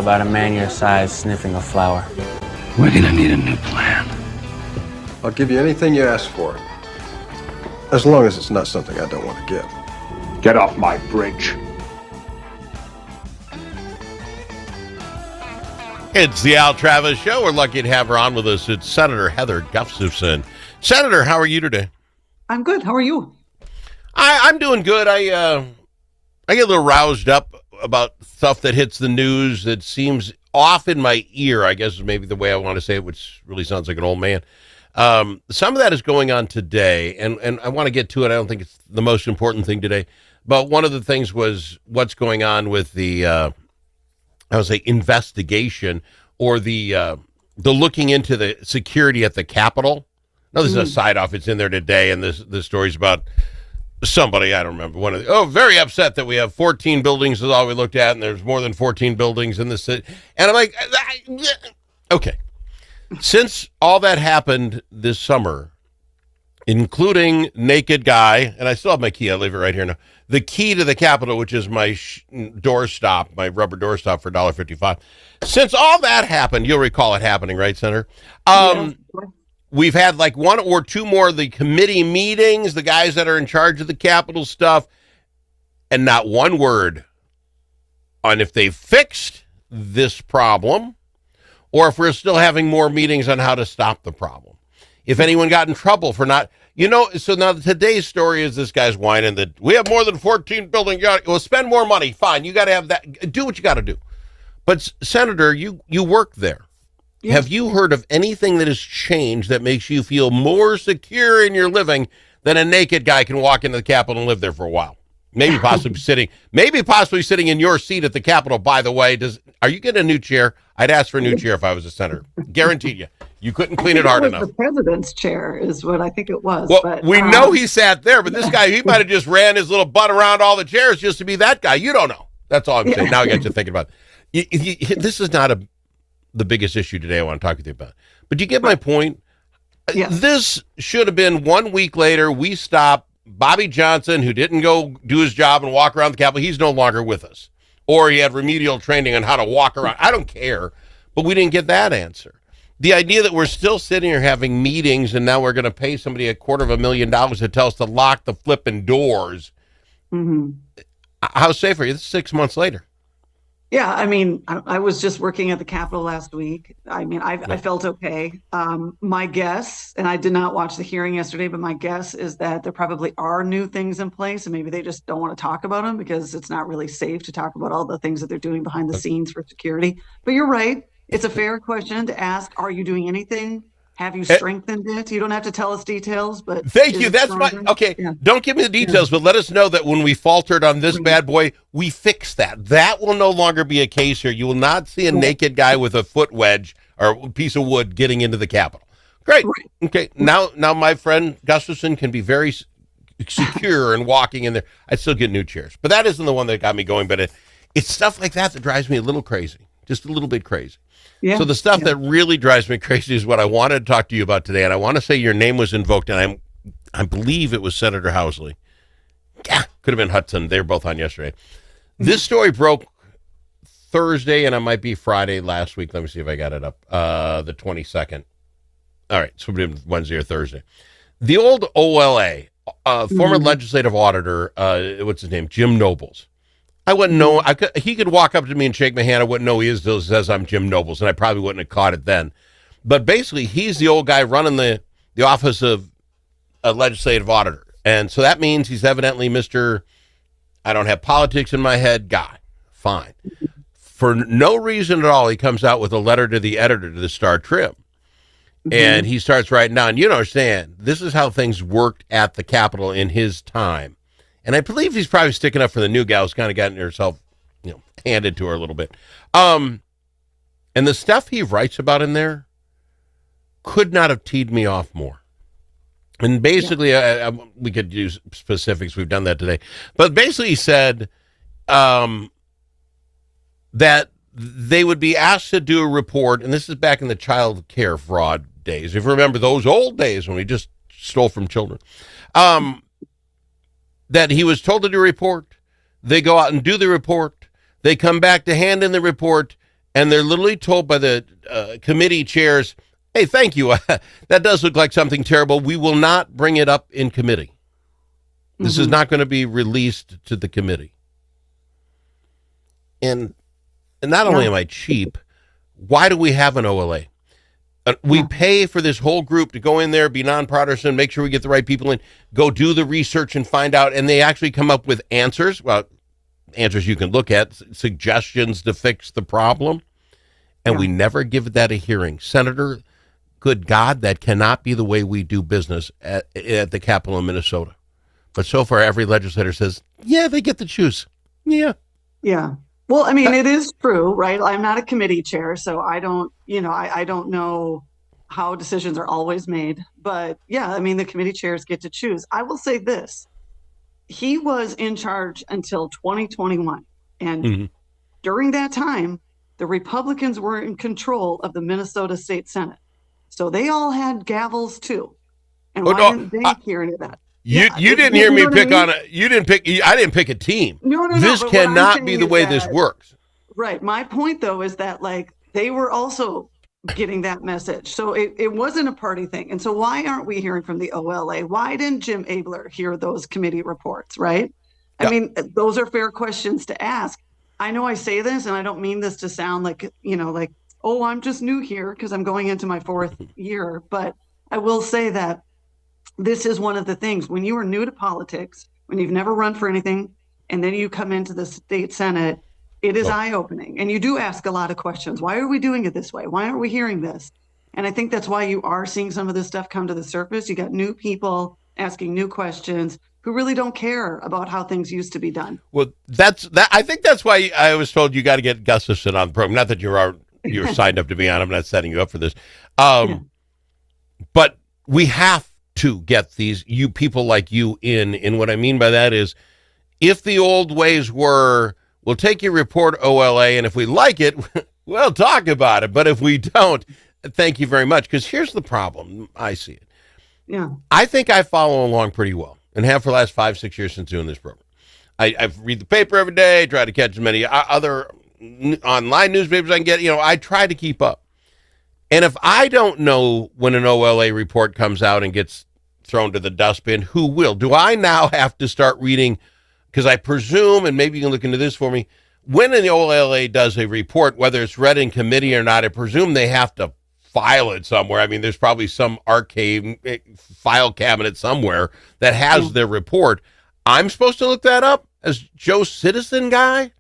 about a man your size sniffing a flower. We're gonna need a new plan. I'll give you anything you ask for. As long as it's not something I don't want to give. Get off my bridge. It's the Al Travis Show. We're lucky to have her on with us. It's Senator Heather Gustafson. Senator, how are you today? I'm good. How are you? I'm doing good. I get a little roused up about stuff that hits the news that seems off in my ear, I guess is maybe the way I want to say it, which really sounds like an old man. Some of that is going on today, and I want to get to it. I don't think it's the most important thing today, but one of the things was what's going on with the, I would say, investigation or the looking into the security at the Capitol. Now, this is a side off. It's in there today, and this story's about somebody, I don't remember, very upset that we have 14 buildings is all we looked at, and there's more than 14 buildings in the city. And I'm like, okay. Since all that happened this summer, including naked guy, and I still have my key, I leave it right here now, the key to the Capitol, which is my doorstop, my rubber doorstop for $1.55. Since all that happened, you'll recall it happening, right, Senator? Yeah. We've had like one or two more of the committee meetings, the guys that are in charge of the Capitol stuff, and not one word on if they fixed this problem or if we're still having more meetings on how to stop the problem. If anyone got in trouble for not, so now today's story is this guy's whining that we have more than 14 buildings. Well, spend more money. Fine. You got to have that. Do what you got to do. But Senator, you work there. Yes. Have you heard of anything that has changed that makes you feel more secure in your living than a naked guy can walk into the Capitol and live there for a while? Maybe possibly sitting in your seat at the Capitol, by the way. Are you getting a new chair? I'd ask for a new chair if I was a senator. Guaranteed you. You couldn't clean it hard enough. The president's chair is what I think it was. Well, but, we know he sat there, but this guy, he might have just ran his little butt around all the chairs just to be that guy. You don't know. That's all I'm saying. Now I got you thinking about it. This is not the biggest issue today I want to talk with you about. But do you get my point? Yeah. This should have been 1 week later. We stopped Bobby Johnson, who didn't go do his job and walk around the Capitol. He's no longer with us. Or he had remedial training on how to walk around. I don't care. But we didn't get that answer. The idea that we're still sitting here having meetings and now we're going to pay somebody $250,000 to tell us to lock the flipping doors. Mm-hmm. How safe are you? This is 6 months later. Yeah, I mean, I was just working at the Capitol last week. I mean, I felt okay. My guess, and I did not watch the hearing yesterday, but my guess is that there probably are new things in place, and maybe they just don't want to talk about them because it's not really safe to talk about all the things that they're doing behind the scenes for security. But you're right. It's a fair question to ask. Are you doing anything? Have you strengthened it? You don't have to tell us details, but thank you. That's okay. Yeah. Don't give me the details, but let us know that when we faltered on this bad boy, we fixed that. That will no longer be a case here. You will not see a naked guy with a foot wedge or a piece of wood getting into the Capitol. Great. Right. Okay. Now my friend Gustafson can be very secure and walking in there. I still get new chairs, but that isn't the one that got me going. But it's stuff like that drives me a little crazy, just a little bit crazy. Yeah. So the stuff that really drives me crazy is what I wanted to talk to you about today. And I want to say your name was invoked, and I believe it was Senator Housley. Yeah, could have been Hudson. They were both on yesterday. This story broke Thursday, and it might be Friday last week. Let me see if I got it up. The 22nd. All right, so Wednesday or Thursday. The old OLA, former legislative auditor, what's his name? Jim Nobles. I wouldn't know. He could walk up to me and shake my hand. I wouldn't know he is till he says I'm Jim Nobles, and I probably wouldn't have caught it then. But basically, he's the old guy running the office of a legislative auditor. And so that means he's evidently Mr. I don't have politics in my head guy. Fine. For no reason at all, he comes out with a letter to the editor to the Star Trib. And he starts writing down, you understand, this is how things worked at the Capitol in his time. And I believe he's probably sticking up for the new gal who's kind of gotten herself, handed to her a little bit. And the stuff he writes about in there could not have teed me off more. And basically, we could use specifics. We've done that today. But basically he said that they would be asked to do a report, and this is back in the child care fraud days. If you remember those old days when we just stole from children. That he was told to do a report, they go out and do the report, they come back to hand in the report, and they're literally told by the committee chairs, hey, thank you. That does look like something terrible. We will not bring it up in committee. This is not going to be released to the committee. And not only am I cheap, why do we have an OLA? We pay for this whole group to go in there, be nonpartisan, make sure we get the right people in, go do the research and find out, and they actually come up with answers. Well, answers you can look at, suggestions to fix the problem, and we never give that a hearing. Senator, good God, that cannot be the way we do business at the Capitol in Minnesota. But so far, every legislator says, yeah, they get to choose. Yeah. Yeah. Well, I mean, it is true, right? I'm not a committee chair, so I don't, I don't know how decisions are always made. But yeah, I mean, the committee chairs get to choose. I will say this. He was in charge until 2021. And during that time, the Republicans were in control of the Minnesota State Senate. So they all had gavels too. And why didn't they hear any of that? You didn't hear me pick on it. You didn't pick. I didn't pick a team. No. This cannot be the way this works. Right. My point, though, is that they were also getting that message. So it wasn't a party thing. And so why aren't we hearing from the OLA? Why didn't Jim Abler hear those committee reports? Right. I mean, those are fair questions to ask. I know I say this, and I don't mean this to sound like, oh, I'm just new here because I'm going into my 4th year. But I will say that this is one of the things when you are new to politics, when you've never run for anything, and then you come into the state Senate, it is eye-opening. And you do ask a lot of questions. Why are we doing it this way? Why aren't we hearing this? And I think that's why you are seeing some of this stuff come to the surface. You got new people asking new questions who really don't care about how things used to be done. Well, I think that's why I was told you got to get Gustafson on the program. Not that you're signed up to be on. I'm not setting you up for this. But we have to get you people like you in. And what I mean by that is, if the old ways were, we'll take your report, OLA, and if we like it, we'll talk about it. But if we don't, thank you very much. Because here's the problem. I see it. Yeah. I think I follow along pretty well and have for the last 5-6 years since doing this program. I read the paper every day, try to catch as many other online newspapers I can get. I try to keep up. And if I don't know when an OLA report comes out and gets thrown to the dustbin, who will? Do I now have to start reading? Because I presume, and maybe you can look into this for me, when an OLA does a report, whether it's read in committee or not, I presume they have to file it somewhere. I mean, there's probably some archive file cabinet somewhere that has their report. I'm supposed to look that up as Joe Citizen guy?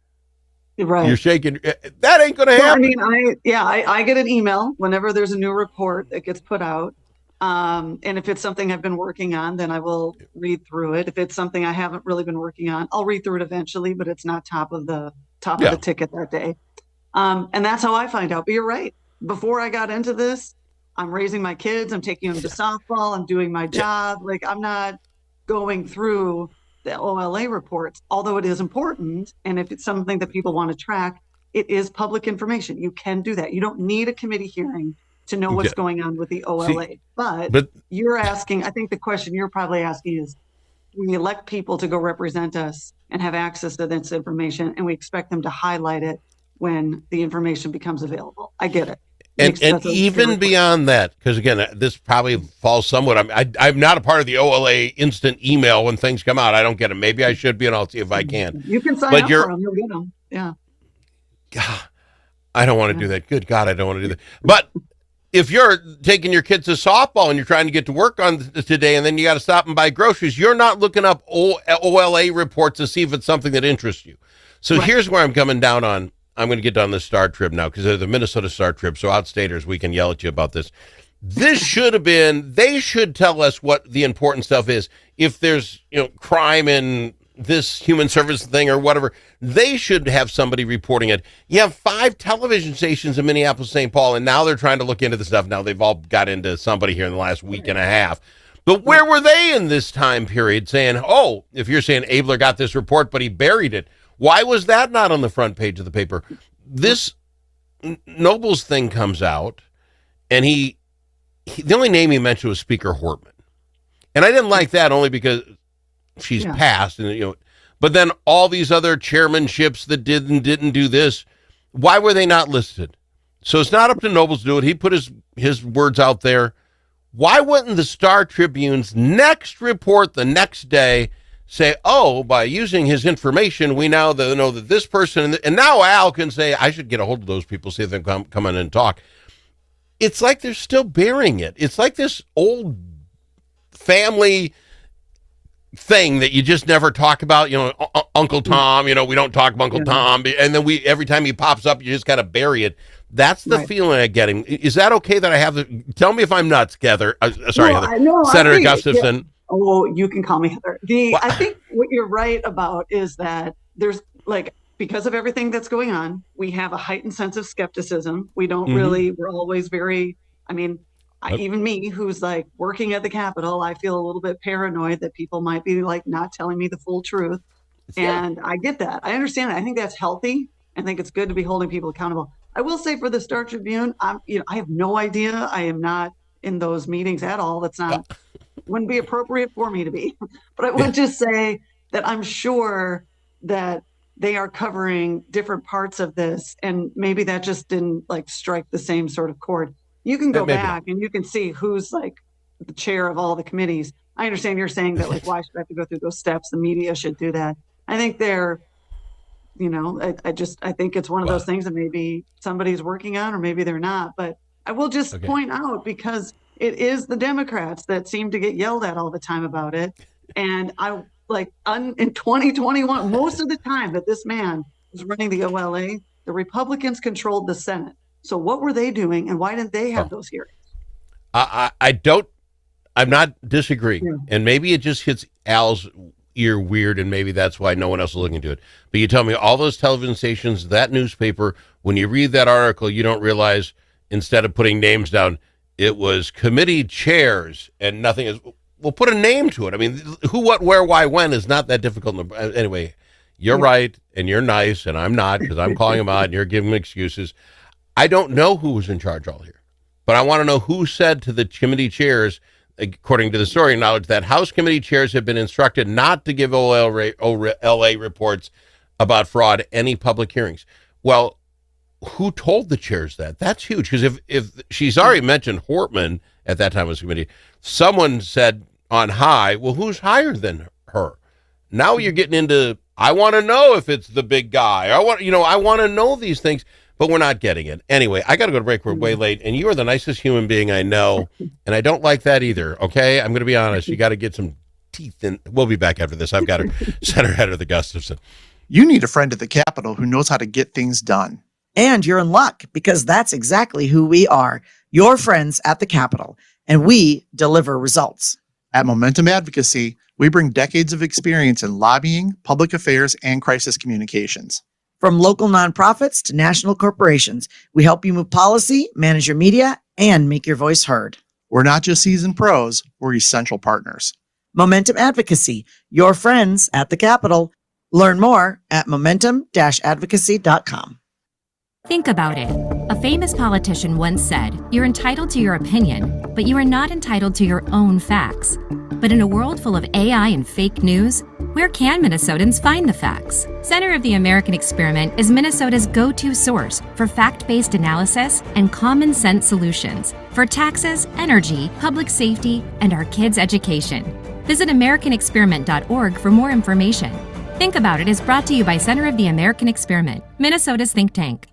Right. You're shaking. That ain't going to happen. I mean, I get an email whenever there's a new report that gets put out. And if it's something I've been working on, then I will read through it. If it's something I haven't really been working on, I'll read through it eventually, but it's not top of the ticket that day. And that's how I find out. But you're right. Before I got into this, I'm raising my kids. I'm taking them to softball. I'm doing my job. I'm not going through the OLA reports, although it is important. And if it's something that people want to track, it is public information. You can do that. You don't need a committee hearing to know what's going on with the OLA. But you're asking, I think the question you're probably asking is, we elect people to go represent us and have access to this information, and we expect them to highlight it when the information becomes available. I get it. And even beyond that, because again, this probably falls somewhat. I'm not a part of the OLA instant email when things come out. I don't get them. Maybe I should be, and I'll see if I can. You can sign up for them. You'll get them. Yeah. God, I don't want to do that. Good God, I don't want to do that. But if you're taking your kids to softball and you're trying to get to work on today, and then you got to stop and buy groceries, you're not looking up OLA reports to see if it's something that interests you. So here's where I'm coming down on. I'm going to get on the Star Trib now because they're the Minnesota Star Trib. So outstaters, we can yell at you about this. This should have been, they should tell us what the important stuff is. If there's, crime in this human service thing or whatever, they should have somebody reporting it. You have 5 television stations in Minneapolis, St. Paul, and now they're trying to look into the stuff. Now they've all got into somebody here in the last week and a half. But where were they in this time period saying, oh, if you're saying Abler got this report, but he buried it, why was that not on the front page of the paper? This Nobles thing comes out, and he the only name he mentioned was Speaker Hortman. And I didn't like that only because she's passed, and but then all these other chairmanships that didn't do this. Why were they not listed? So it's not up to Nobles to do it. He put his words out there. Why wouldn't the Star Tribune's next report the next day say, oh, by using his information, we now know that this person, and now Al can say, I should get a hold of those people, see if they can come in and talk. It's like they're still bearing it. It's like this old family thing that you just never talk about, Uncle Tom, we don't talk about Uncle Tom. And then every time he pops up, you just got to bury it. That's the feeling I'm getting. Is that okay that I have tell me if I'm nuts, Heather. Sorry, Heather. Senator Gustafson. Yeah. Oh, you can call me Heather. I think what you're right about is that there's because of everything that's going on, we have a heightened sense of skepticism. We don't we're always very, even me, who's working at the Capitol, I feel a little bit paranoid that people might be not telling me the full truth. And I get that. I understand that. I think that's healthy. I think it's good to be holding people accountable. I will say for the Star Tribune, I have no idea. I am not in those meetings at all. That's wouldn't be appropriate for me to be. But I would just say that I'm sure that they are covering different parts of this, and maybe that just didn't strike the same sort of chord. You can go back and you can see who's the chair of all the committees. I understand you're saying that why should I have to go through those steps? The media should do that. I think they're, I think it's one of those things that maybe somebody's working on, or maybe they're not. But I will just point out, because it is the Democrats that seem to get yelled at all the time about it. And in 2021, most of the time that this man was running the OLA, the Republicans controlled the Senate. So what were they doing, and why didn't they have those hearings? I'm not disagreeing. Yeah. And maybe it just hits Al's ear weird, and maybe that's why no one else is looking into it. But you tell me all those television stations, that newspaper, when you read that article, you don't realize, instead of putting names down, it was committee chairs and nothing is. We'll put a name to it. I mean, who, what, where, why, when is not that difficult. Anyway, you're right, and you're nice, and I'm not, because I'm calling them out, and you're giving them excuses. I don't know who was in charge all here, but I want to know who said to the committee chairs, according to the story knowledge, that House committee chairs have been instructed not to give OLA reports about fraud any public hearings. Well, who told the chairs that? That's huge, because if she's already mentioned Hortman at that time was committee, someone said on high, well, who's higher than her? Now you're getting into, I want to know if it's the big guy. I want to know these things, but we're not getting it. Anyway, I got to go to break. We're way late, and you are the nicest human being I know, and I don't like that either, okay? I'm going to be honest. You got to get some teeth in. We'll be back after this. I've got her, Senator Heather the Gustafson. You need a friend at the Capitol who knows how to get things done. And you're in luck, because that's exactly who we are, your friends at the Capitol, and we deliver results. At Momentum Advocacy, we bring decades of experience in lobbying, public affairs, and crisis communications. From local nonprofits to national corporations, we help you move policy, manage your media, and make your voice heard. We're not just seasoned pros, we're essential partners. Momentum Advocacy, your friends at the Capitol. Learn more at momentum-advocacy.com. Think about it. A famous politician once said, "You're entitled to your opinion, but you are not entitled to your own facts." But in a world full of AI and fake news, where can Minnesotans find the facts? Center of the American Experiment is Minnesota's go-to source for fact-based analysis and common sense solutions for taxes, energy, public safety, and our kids' education. Visit AmericanExperiment.org for more information. Think About It is brought to you by Center of the American Experiment, Minnesota's think tank.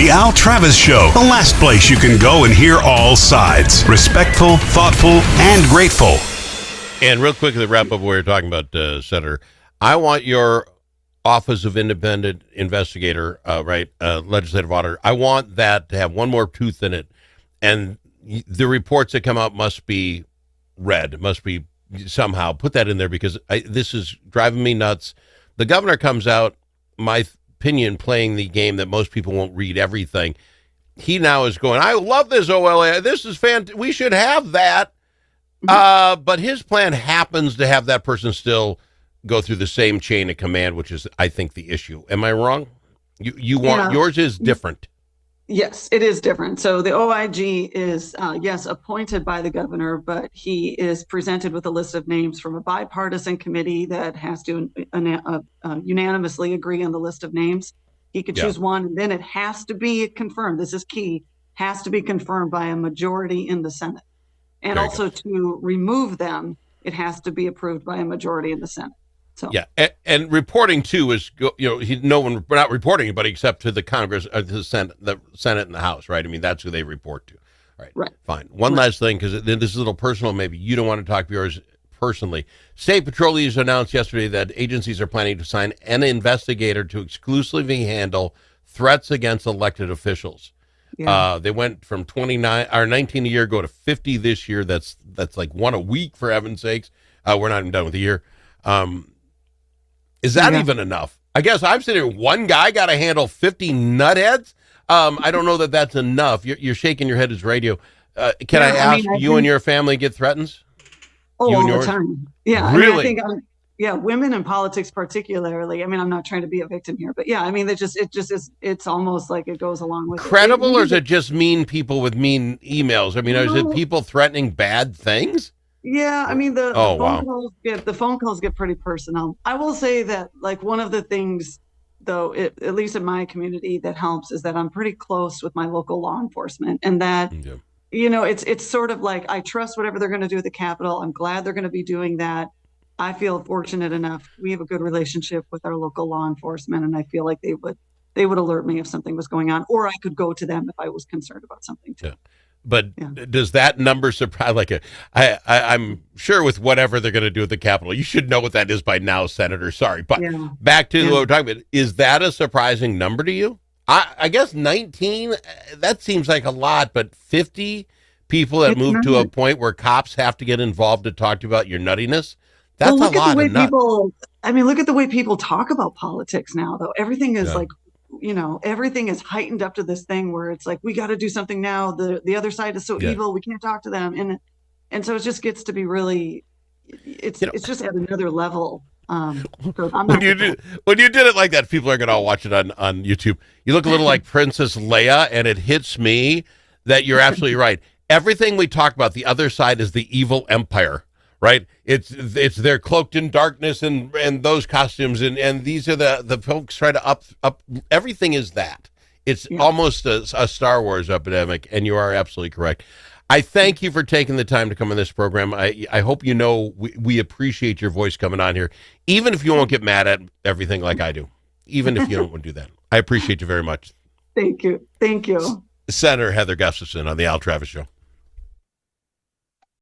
The Al Travis Show, the last place you can go and hear all sides. Respectful, thoughtful, and grateful. And real quickly to wrap up what we were talking about, Senator, I want your Office of Independent Investigator, legislative auditor, I want that to have one more tooth in it. And the reports that come out must be read, must be somehow put that in there, because this is driving me nuts. The governor comes out, my opinion, playing the game that most people won't read everything. He now is going, I love this OLA. This is fantastic. We should have that. But his plan happens to have that person still go through the same chain of command, which is, I think, the issue. Am I wrong? You want yours is different. Yes, it is different. So the OIG is, yes, appointed by the governor, but he is presented with a list of names from a bipartisan committee that has to unanimously agree on the list of names. He could choose one, and then it has to be confirmed. This is key, has to be confirmed by a majority in the Senate. And also to remove them, it has to be approved by a majority in the Senate. So yeah, and reporting too is no one, we're not reporting anybody except to the Congress, the Senate and the House, right? I mean, that's who they report to. Right. Fine. One last thing, because this is a little personal. Maybe you don't want to talk yours personally. State Patrol leaders announced yesterday that agencies are planning to assign an investigator to exclusively handle threats against elected officials. Yeah. They went from 19 a year, go to 50 this year. That's like one a week, for heaven's sakes. We're not even done with the year. Is that even enough? I guess I'm sitting here, one guy got to handle 50 nutheads. I don't know that that's enough. You're shaking your head as radio. Can I ask, you and your family get threatened? Oh, all the time. Yeah. Really? Women in politics particularly. I mean, I'm not trying to be a victim here, but yeah, I mean, it's almost like it goes along with credible, or is it just mean people with mean emails? I mean, is it people threatening bad things? Yeah, I mean, the phone calls get pretty personal. I will say that, like, one of the things, though, at least in my community, that helps is that I'm pretty close with my local law enforcement, and that it's sort of like I trust whatever they're going to do at the Capitol. I'm glad they're going to be doing that. I feel fortunate enough. We have a good relationship with our local law enforcement, and I feel like they would alert me if something was going on, or I could go to them if I was concerned about something too. Yeah. But does that number surprise? I'm sure with whatever they're going to do at the Capitol, you should know what that is by now, Senator. Sorry, but back to what we're talking about. Is that a surprising number to you? I guess 19. That seems like a lot, but 50 people that move to a point where cops have to get involved to talk to you about your nuttiness. That's a lot of nuts. Look at the way people talk about politics now, though. Everything is everything is heightened up to this thing where it's like, we got to do something now. The other side is so evil. We can't talk to them. And so it just gets to be really, it's just at another level. When you did it like that, people are going to watch it on YouTube. You look a little like Princess Leia, and it hits me that you're absolutely right. Everything we talk about, the other side is the evil empire. Right, it's they're cloaked in darkness and those costumes, and these are the folks try to up. Everything is that. It's almost a Star Wars epidemic, and you are absolutely correct. I thank you for taking the time to come on this program. I hope we appreciate your voice coming on here, even if you won't get mad at everything like I do. Even if you don't want to do that, I appreciate you very much. Thank you. Senator Heather Gustafson on the Al Travis Show.